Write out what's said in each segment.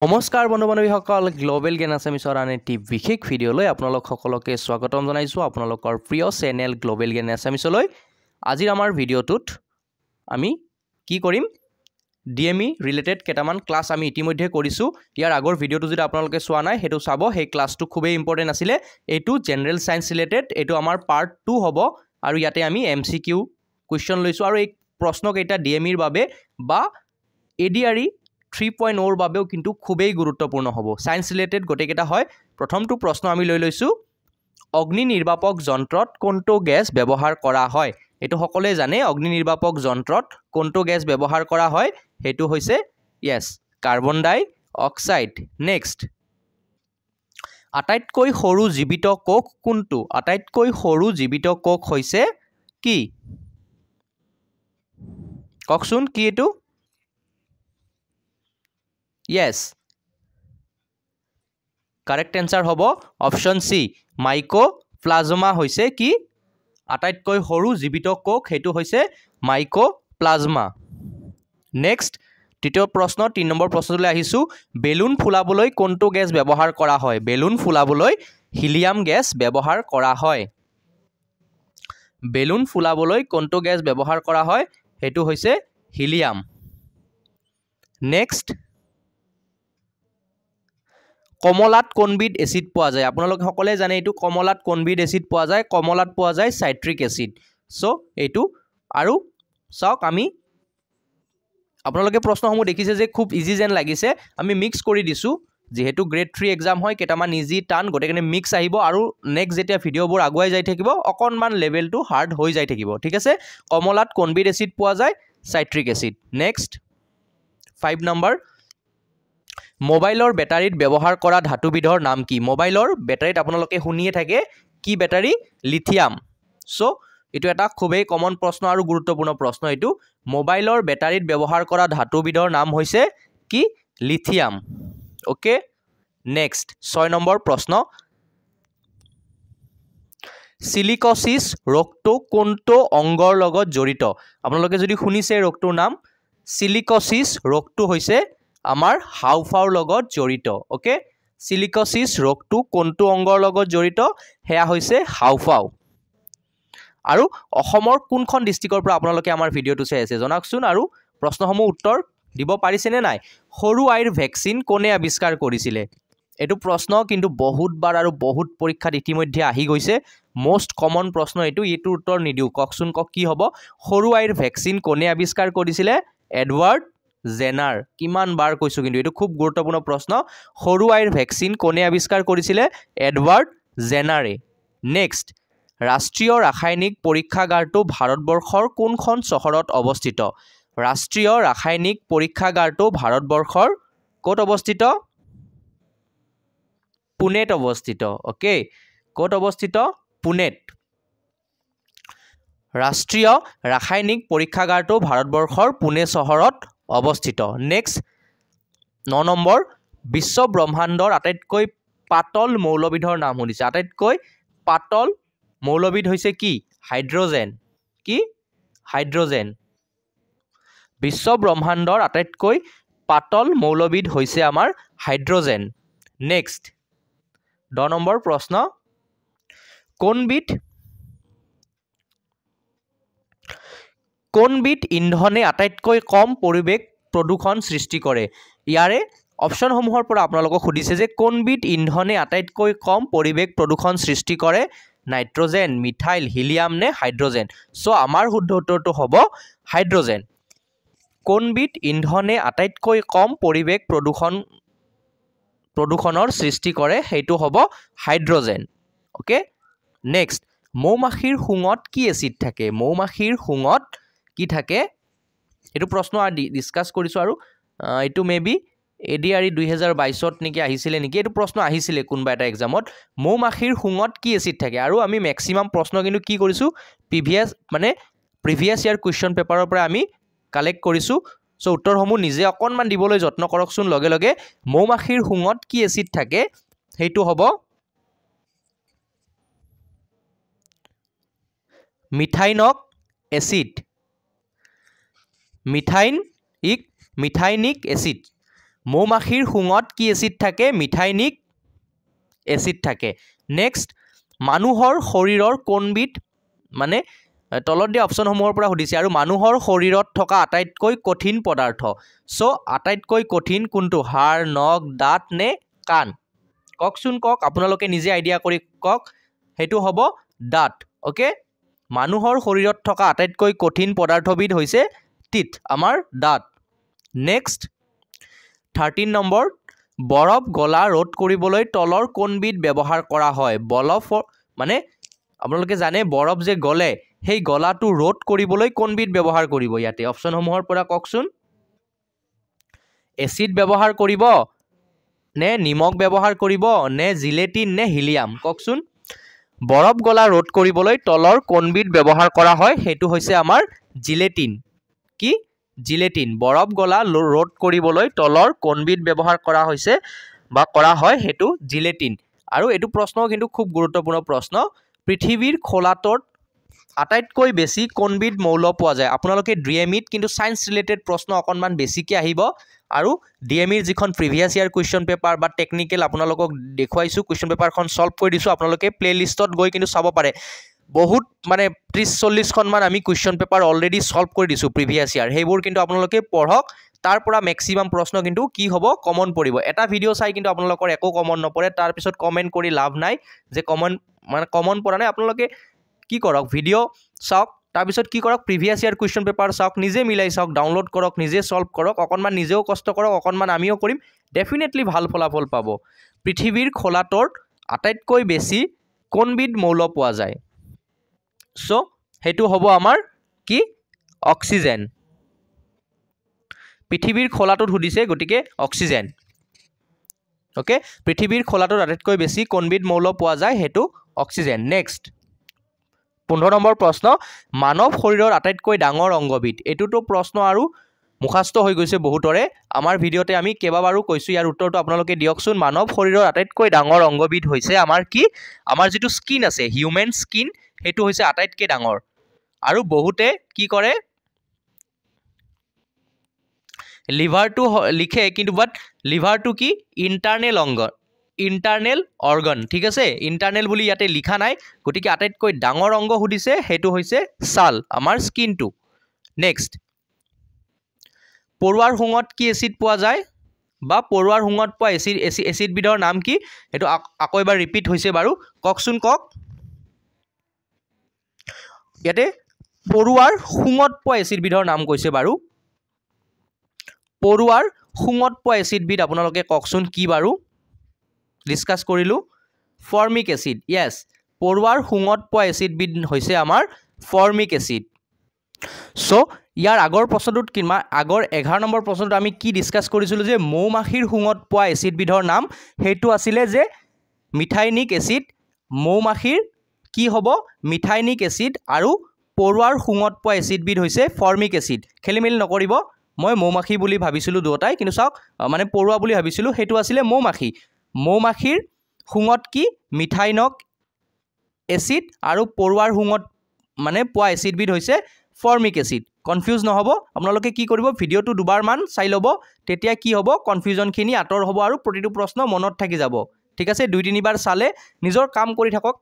নমস্কাৰ বন্ধু বান্ধৱীসকল গ্লোবেল জ্ঞান আছামিছৰ আন এটি বিশেষ ভিডিঅ'লৈ আপোনালোক সকলোকে স্বাগতম জনাইছোঁ আপোনালোকৰ প্ৰিয় চেনেল গ্লোবেল জ্ঞান আছামিছলৈ আজিৰ আমাৰ ভিডিঅ'টোত আমি কি কৰিম ডিএমই ৰিলেটেড কেইটামান ক্লাছ আমি ইতিমধ্যে কৰিছোঁ ইয়াৰ আগৰ ভিডিঅ'টো যদি আপোনালোকে চোৱা নাই হেতু চাব সেই ক্লাছটো খুবেই ইম্পৰ্টেন্ট আছিলে এইটো জেনাৰেল সায়েন্স ৰিলেটেড এইটো আমাৰ পাৰ্ট 2 হ'ব আৰু ইয়াতে আমি এমসিকিউ কোৱেশ্চন লৈছোঁ আৰু এই প্ৰশ্ন কেইটা ডিএমইৰ বাবে বা এডিআৰই 3.0 ৰ বাবেও কিন্তু খুবেই গুৰুত্বপূৰ্ণ হ'ব সায়েন্স ৰিলেটেড গটেকেটা হয় প্ৰথমটো প্ৰশ্ন আমি লৈ লৈছোঁ অগ্নি নিৰ্বাপক যন্ত্ৰত কোনটো গ্যাস ব্যৱহাৰ কৰা হয় এটো সকলে জানে অগ্নি নিৰ্বাপক যন্ত্ৰত কোনটো গ্যাস ব্যৱহাৰ কৰা হয় হেতু হৈছে yes কাৰ্বন ডাই অক্সাইড নেক্সট আটাইতকৈ সৰু জীৱিত কোষ কোনটো আটাইতকৈ সৰু জীৱিত কোষ হৈছে কি ককচোন কি এটো Yes. Correct answer hobo option C. Mycoplasma hoise ki আটাইতকৈ সৰু জীৱিত কোষ হেতু হৈছে mycoplasma. Next তৃতীয় প্ৰশ্ন 3 নম্বৰ প্ৰশ্নলৈ আহিছো বেলুন ফুলাবলৈ কোনটো গ্যাস ব্যৱহাৰ কৰা হয় বেলুন ফুলাবলৈ হিলিয়াম গ্যাস ব্যৱহাৰ কৰা হয় বেলুন ফুলাবলৈ কোনটো গ্যাস ব্যৱহাৰ কৰা হয় হেতু হৈছে হিলিয়াম Next কমলাত কোনবিধ এসিড পোৱা যায় আপোনালোক সকলে জানে এটো কমলাত কোনবিধ এসিড পোৱা যায় কমলাত পোৱা যায় সাইট্ৰিক এসিড সো এটো আৰু সক আমি আপোনালোকে প্ৰশ্নসমূহ দেখিছে যে খুব ইজি যেন লাগিছে আমি মিক্স কৰি দিছো যেহেতু গ্ৰেড 3 এক্সাম হয় কেটামান ইজি টান গটেকনে মিক্স আহিব আৰু নেক্সট যেতিয়া ভিডিওবোৰ আগুৱাই যাই থাকিব অকনমান লেভেলটো হাৰ্ড হৈ যাই থাকিব ঠিক আছে কমলাত কোনবিধ এসিড পোৱা যায় সাইট্ৰিক এসিড নেক্সট 5 নম্বৰ মোবাইলৰ বেটাৰীত ব্যৱহাৰ কৰা ধাতুবিধৰ নাম কি মোবাইলৰ বেটাৰীত আপোনালোকে শুনিয়ে থাকে কি বেটাৰী লিথিয়াম সো এটো এটা খুবেই কমন প্ৰশ্ন আৰু গুৰুত্বপূৰ্ণ প্ৰশ্ন এটো মোবাইলৰ বেটাৰীত ব্যৱহাৰ কৰা ধাতুবিধৰ নাম হৈছে কি লিথিয়াম ওকে নেক্সট 6 নম্বৰ প্ৰশ্ন সিলিকোসিস ৰোগটো কোনটো অংগৰ লগত জড়িত আপোনালোকে যদি শুনিছে ৰোগটোৰ নাম সিলিকোসিস ৰোগটো হৈছে আমাৰ হাউফাউৰ লগত জড়িত ওকে সিলিকোসিস ৰোগটো কোনটো অংগৰ লগত জড়িত হেয়া হৈছে হাউফাউ আৰু অসমৰ কোনখন ডিস্ট্ৰিক্টৰ পৰা আপোনালোকে আমাৰ ভিডিওটো চাই আছে জনাকচোন আৰু প্ৰশ্নসমূহ উত্তৰ দিব পাৰিছে নে নাই সৰু আইৰ ভ্যাকচিন কোনে আৱিষ্কাৰ কৰিছিলে এটো প্ৰশ্ন কিন্তু বহুত বাৰ আৰু বহুত পৰীক্ষাত ইতিমধ্যে আহি গৈছে মোস্ট কমন প্ৰশ্ন এটো এটো উত্তৰ নিদিও ককচোন কক কি হ'ব সৰু আইৰ ভ্যাকচিন কোনে আৱিষ্কাৰ কৰিছিলে এডৱাৰ্ড জেনাৰ কিমান বাৰ কৈছো কিন্তু এটো খুব গুৰুত্বপূৰ্ণ প্ৰশ্ন সৰু আইৰ ভ্যাকচিন কোনে আৱিষ্কাৰ কৰিছিলে এডৱাৰ্ড জেনাৰে নেক্সট ৰাষ্ট্ৰীয় ৰাসায়নিক পৰীক্ষাগাৰটো ভাৰতবৰ্ষৰ কোনখন চহৰত অৱস্থিত ৰাষ্ট্ৰীয় ৰাসায়নিক পৰীক্ষাগাৰটো ভাৰতবৰ্ষৰ ক'ত অৱস্থিত পুনেত অৱস্থিত ওকে ক'ত অৱস্থিত পুনেত ৰাষ্ট্ৰীয় ৰাসায়নিক পৰীক্ষাগাৰটো ভাৰতবৰ্ষৰ পুনে চহৰত অৱস্থিত নেক্সট 9 নম্বৰ বিশ্ব ব্ৰহ্মাণ্ডৰ আটাইতকৈ পাতল মৌলবিধৰ নাম শুনিছে আটাইতকৈ পাতল মৌলবিধ হৈছে কি হাইড্ৰোজেন কি হাইড্ৰোজেন বিশ্ব ব্ৰহ্মাণ্ডৰ আটাইতকৈ পাতল মৌলবিধ হৈছে আমাৰ হাইড্ৰোজেন নেক্সট 10 নম্বৰ প্ৰশ্ন কোনবিধ ইন্ধনে আটাইতকৈ কম পৰিবেশ প্ৰদূষণ সৃষ্টি কৰে ইয়াৰে অপচন সমূহৰ পৰা আপোনালোকক খুদিছে যে কোনবিধ ইন্ধনে আটাইতকৈ কম পৰিবেশ প্ৰদূষণ সৃষ্টি কৰে নাইট্ৰজেন মিথাইল হিলিয়াম নে হাইড্ৰোজেন সো আমাৰ শুদ্ধ উত্তৰটো হ'ব হাইড্ৰোজেন কোনবিধ ইন্ধনে আটাইতকৈ কম পৰিবেশ প্ৰদূষণৰ সৃষ্টি কৰে হেতু হ'ব হাইড্ৰোজেন ওকে নেক্সট মৌমাখিৰ শুঙত কি এসিড থাকে মৌমাখিৰ শুঙত কি থাকে এটো প্ৰশ্ন ডিসকাস কৰিছো আৰু এটো মেবি এডিআৰই 2022 ত নেকি আহিছিলে নেকি এটো প্ৰশ্ন আহিছিলে কোনবা এটা এক্সামত মৌমাখিৰ শুঙত কি এসিড থাকে আৰু আমি ম্যাক্সিমাম প্ৰশ্ন কিন্তু কি কৰিছো প্ৰিভিয়াস ইয়াৰ কোৱেশ্চন পেপাৰৰ পৰা আমি কালেক্ট কৰিছো সো উত্তৰসমূহ নিজে অকনমান দিবলৈ যত্ন কৰকচোন লগে লগে মৌমাখিৰ শুঙত কি এসিড থাকে হেতু হ'ব মিথাইনক এসিড মিথাইনিক এসিড মৌমাখিৰ শুঙত কি এচিড থাকে মিথাইনিক এচিড থাকে নেক্সট মানুহৰ শৰীৰৰ কোনবিধ মানে তলত দিয়া অপশ্যনসমূহৰ পৰা সুধিছে আৰু মানুহৰ শৰীৰত থকা আটাইতকৈ কঠিন পদাৰ্থ সো আটাইতকৈ কঠিন কোনটো হাড় নখ দাঁত নে কাণ কওকচোন কওক আপোনালোকে নিজে আইডিয়া কৰি কওক হেতু হ'ব দাঁত ওকে মানুহৰ শৰীৰত থকা আটাইতকৈ কঠিন পদাৰ্থবিধ হৈছে টিথ আমাৰ দাঁত নেক্সট 13 নম্বৰ বৰফ গলা ৰোধ কৰিবলৈ তলৰ কোনবিধ ব্যৱহাৰ কৰা হয় বৰফ মানে আপোনালোকে জানে বৰফ যে গলে সেই গলাটো ৰোধ কৰিবলৈ কোনবিধ ব্যৱহাৰ কৰিব ইয়াতে অপশ্যনসমূহৰ পৰা কওকচোন এচিড ব্যৱহাৰ কৰিব নে নিমখ ব্যৱহাৰ কৰিব নে জিলেটিন নে হিলিয়াম কওকচোন বৰফ গলা ৰোধ কৰিবলৈ তলৰ কোনবিধ ব্যৱহাৰ কৰা হয় হেতু হৈছে আমাৰ জিলেটিন কি জিলেটিন বৰফ গলা ৰোধ কৰিবলৈ তলৰ কোনবিধ ব্যৱহাৰ কৰা হৈছে বা কৰা হয় হেতু জিলেটিন আৰু এটো প্ৰশ্ন কিন্তু খুব গুৰুত্বপূৰ্ণ প্ৰশ্ন পৃথিৱীৰ খোলাটোত আটাইতকৈ বেছি কোনবিধ মৌল পোৱা যায় আপোনালোকে ডিএমইত কিন্তু সায়েন্স ৰিলেটেড প্ৰশ্ন অকনমান বেছিকৈ আহিব আৰু ডিএমইৰ যিখন প্ৰিভিয়াস ইয়াৰ কুৱেশ্যন পেপাৰ বা টেকনিক্যাল আপোনালোকক দেখুৱাইছো কুৱেশ্যন পেপাৰখন সলভ কৰি দিছো আপোনালোকে প্লে লিষ্টত গৈ কিন্তু চাব পাৰে বহুত মানে 30-40 খনমান আমি কুৱেশ্যন পেপাৰ অলৰেডি সলভ কৰি দিছো প্ৰিভিয়াস ইয়াৰ হেবোৰ কিন্তু আপোনালোকে পঢ়ক তাৰ পৰা ম্যাক্সিমাম প্ৰশ্ন কিন্তু কি হ'ব কমন পৰিব এটা ভিডিও চাই কিন্তু আপোনালোকৰ একো কমন নপৰে তাৰ পিছত কমেন্ট কৰি লাভ নাই যে কমন পৰা নাই আপোনালোকে কি কৰক ভিডিও চাওক তাৰ পিছত কি কৰক প্ৰিভিয়াস ইয়াৰ কুৱেশ্যন পেপাৰ চাওক নিজে মিলাই চাওক ডাউনলোড কৰক নিজে সলভ কৰক অকনমান নিজেও কষ্ট কৰক অকনমান আমিও কৰিম ডেফিনেটলি ভাল ফলাফল পাব পৃথিৱীৰ খোলাটোত আটাইতকৈ বেছি কোনবিধ মৌল পোৱা যায় সো হেতু হ'ব আমাৰ কি অক্সিজেন পৃথিৱীৰ খোলাটোত সুধিছে গটিকে অক্সিজেন ওকে পৃথিৱীৰ খোলাটোত আটাইতকৈ বেছি কোনবিধ মৌল পোৱা যায় হেতু অক্সিজেন নেক্সট 15 নম্বৰ প্ৰশ্ন মানৱ শৰীৰৰ আটাইতকৈ ডাঙৰ অংগবিধ এটোটো প্ৰশ্ন আৰু মুখাস্ত হৈ গৈছে বহুতৰে আমাৰ ভিডিওতে আমি কেবাবাৰো কৈছো ইয়াৰ উত্তৰটো আপোনালোকে দিয়কচোন মানৱ শৰীৰৰ আটাইতকৈ ডাঙৰ অংগবিধ হৈছে আমাৰ কি আমাৰ যেটো স্কিন আছে হিউম্যান স্কিন হেতু হৈছে আটাইতকৈ ডাঙৰ আৰু বহুতে কি কৰে লিভাৰটো লিখে কিন্তু বাট লিভাৰটো কি ইন্টাৰনেল অৰ্গান ঠিক আছে ইন্টাৰনেল বুলি ইয়াতে লিখা নাই গটিকে আটাইতকৈ ডাঙৰ অংগ সুধিছে হেতু হৈছে ছাল আমাৰ স্কিনটো নেক্সট পৰুৱাৰ হুঙত কি এচিড পোৱা যায় বা পৰুৱাৰ হুঙত পোৱা এচিড বিধৰ নাম কি হেতু আকৌ এবাৰ ৰিপিট হৈছে বাৰু কওকচোন কক ইয়াতে পৰুৱাৰ হুঙত পোৱা এচিড বিধৰ নাম কৈছে বাৰু পৰুৱাৰ হুঙত পোৱা এচিড বিধ আপোনালোকে কওকচোন কি বাৰু ডিসকাস কৰিলো ফৰ্মিক এচিড ইয়েস পৰুৱাৰ হুঙত পোৱা এচিড বিধ হৈছে আমাৰ ফৰ্মিক এচিড সো ইয়াৰ আগৰ প্ৰশ্নটোত কিমা আগৰ 11 নম্বৰ প্ৰশ্নটোত আমি কি ডিসকাস কৰিছিলো যে মৌমাখিৰ হুঙত পোৱা এচিড বিধৰ নাম হেতু আছিলে যে মিথাইনিক এচিড মৌমাখিৰ কি হ'ব মিথাইনিক এচিড আৰু পৰুৱাৰ হুঙত পোৱা এচিড বিধ হৈছে ফৰ্মিক এচিড খেলিমেলি নকৰিব মই মৌমাখি বুলি ভাবিছিলো দুটাই কিন্তু চাওক মানে পৰুৱা বুলি ভাবিছিলো হেতু আছিলে মৌমাখিৰ হুঙত কি মিথাইনক এচিড আৰু পৰুৱাৰ হুঙত মানে পোৱা এচিড বিধ হৈছে ফৰ্মিক এচিড কনফিউজ নহব আপোনালোকে কি কৰিব ভিডিওটো দুবাৰ মান চাই লব তেতিয়া কি হ'ব কনফিউজনখিনি আতৰ হ'ব আৰু প্ৰতিটো প্ৰশ্ন মনত থাকি যাব ঠিক আছে 2-3 বাৰ চালে নিজৰ কাম কৰি থাকক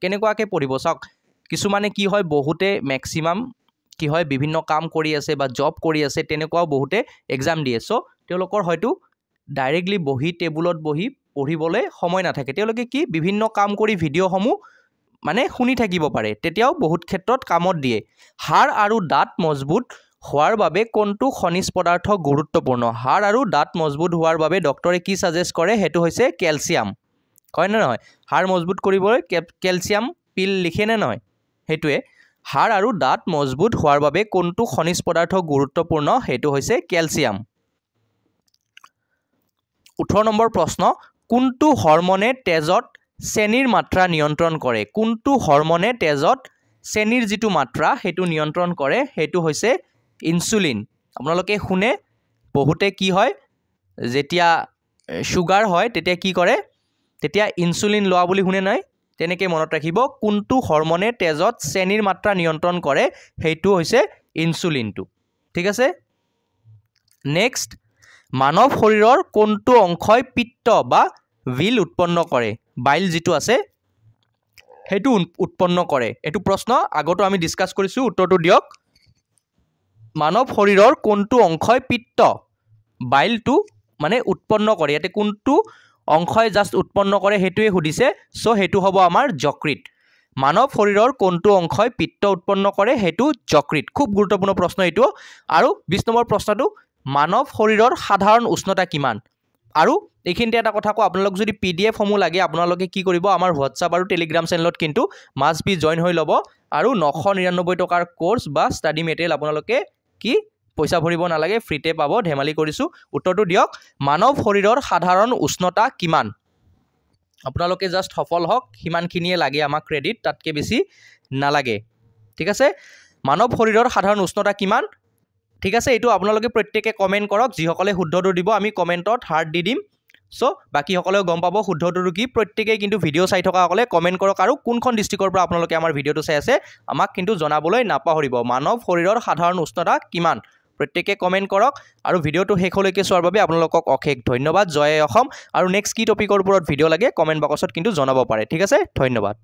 কেনেকুৱাকে পঢ়িব চাওক কিছুমানে কি হয় বহুতে ম্যাক্সিমাম কি হয় বিভিন্ন কাম কৰি আছে বা জব কৰি আছে তেনেকুৱাও বহুতে এক্সাম দিয়ে সো তেওঁলোকৰ হয়তো ডাইৰেক্টলি বহি টেবুলত বহি পঢ়িবলৈ সময় নাথাকে তেওঁলোকে কি বিভিন্ন কাম কৰি ভিডিওসমূহ মানে শুনি থাকিব পাৰে তেতিয়াও বহুত ক্ষেত্ৰত কামত দিয়ে হাড় আৰু দাঁত মজবুত হোৱাৰ বাবে কোনটো খনিজ পদাৰ্থ গুৰুত্বপূৰ্ণ হাড় আৰু দাঁত মজবুত হোৱাৰ বাবে ডক্টৰে কি সাজেষ্ট কৰে হেতু হৈছে ক্যালসিয়াম কয় না নহয় হাড় মজবুত কৰিবলৈ ক্যালসিয়াম পিল লিখে না নহয় হেতুৱে হাড় আৰু দাঁত মজবুত হোৱাৰ বাবে কোনটো খনিজ পদাৰ্থ গুৰুত্বপূৰ্ণ হেতু হৈছে ক্যালসিয়াম 18 নম্বৰ প্ৰশ্ন কোনটো হৰমনে তেজত চেনিৰ মাত্ৰা নিয়ন্ত্ৰণ কৰে কোনটো হৰমনে তেজত চেনিৰ যেটো মাত্ৰা হেতু নিয়ন্ত্ৰণ কৰে হেতু হৈছে ইনসুলিন আপোনালোকে শুনে বহুতে কি হয় যেতিয়া সুগাৰ হয় তেতিয়া কি কৰে তেতিয়া ইনসুলিন লোৱা বুলি শুনে নাই তেনেকে মনত ৰাখিব কোনটো হৰমনে তেজত চেনিৰ মাত্ৰা নিয়ন্ত্ৰণ কৰে হেতু হৈছে ইনসুলিনটো ঠিক আছে নেক্সট মানৱ শৰীৰৰ কোনটো অংশই পিত্ত বা বিল উৎপন্ন কৰে বাইল যিটো আছে সেইটো উৎপন্ন কৰে এটো প্ৰশ্ন আগতো আমি ডিসকাস কৰিছো উত্তৰটো দিয়ক মানৱ শৰীৰৰ কোনটো অংশই পিত্ত বাইলটো মানে উৎপন্ন কৰে ইয়াতে কোনটো অংশই জাস্ট উৎপন্ন কৰে হেতুৱে সুধিছে সো হেতু হ'ব আমাৰ যকৃত মানৱ শৰীৰৰ কোনটো অংশই পিত্ত উৎপন্ন কৰে হেতু যকৃত খুব গুৰুত্বপূৰ্ণ প্ৰশ্ন এটো আৰু 20 নম্বৰ প্ৰশ্নটো মানৱ শৰীৰৰ সাধাৰণ উষ্ণতা কিমান আৰু এইখিনতে এটা কথা কো আপোনালোক যদি পিডিএফ সমূহ লাগে আপোনালোকে কি কৰিব আমাৰ WhatsApp আৰু Telegram চেনেলত কিন্তু মাস্ট বি জয়েন হৈ লব আৰু 999 টকাৰ কোৰ্স বা ষ্টাডি মেটেৰিয়েল আপোনালোকে কি পইচা ভৰিব নালাগে ফ্ৰীতে পাব ধেমালি কৰিছো উত্তৰটো দিয়ক মানৱ শৰীৰৰ সাধাৰণ উষ্ণতা কিমান আপোনালোকে জাস্ট সফল হক হিমানখিনিয়ে লাগে আমাক ক্ৰেডিট তাতকে বেছি নালাগে ঠিক আছে মানৱ শৰীৰৰ সাধাৰণ উষ্ণতা কিমান ঠিক আছে এটো আপোনালোকে প্ৰত্যেককে কমেন্ট কৰক যি সকলে শুদ্ধটো দিব আমি কমেন্টত হাৰ্ট দি দিম সো বাকি সকলেও গম পাব শুদ্ধটো কি প্ৰত্যেককে কিন্তু ভিডিও চাই থকা সকলে কমেন্ট কৰক আৰু কোনখন ডিস্ট্ৰিক্টৰ পৰা আপোনালোকে আমাৰ ভিডিওটো চাই আছে আমাক কিন্তু জনাবলৈ নাপাহৰিব মানৱ শৰীৰৰ সাধাৰণ উষ্ণতা কিমান প্ৰত্যেককে কমেন্ট কৰক আৰু ভিডিওটো শেষলৈকে চোৱাৰ বাবে আপোনালোকক অশেষ ধন্যবাদ জয় অসম আৰু নেক্সট কি টপিকৰ ওপৰত ভিডিও লাগে কমেন্ট বক্সত কিন্তু জনাব পাৰে ঠিক আছে ধন্যবাদ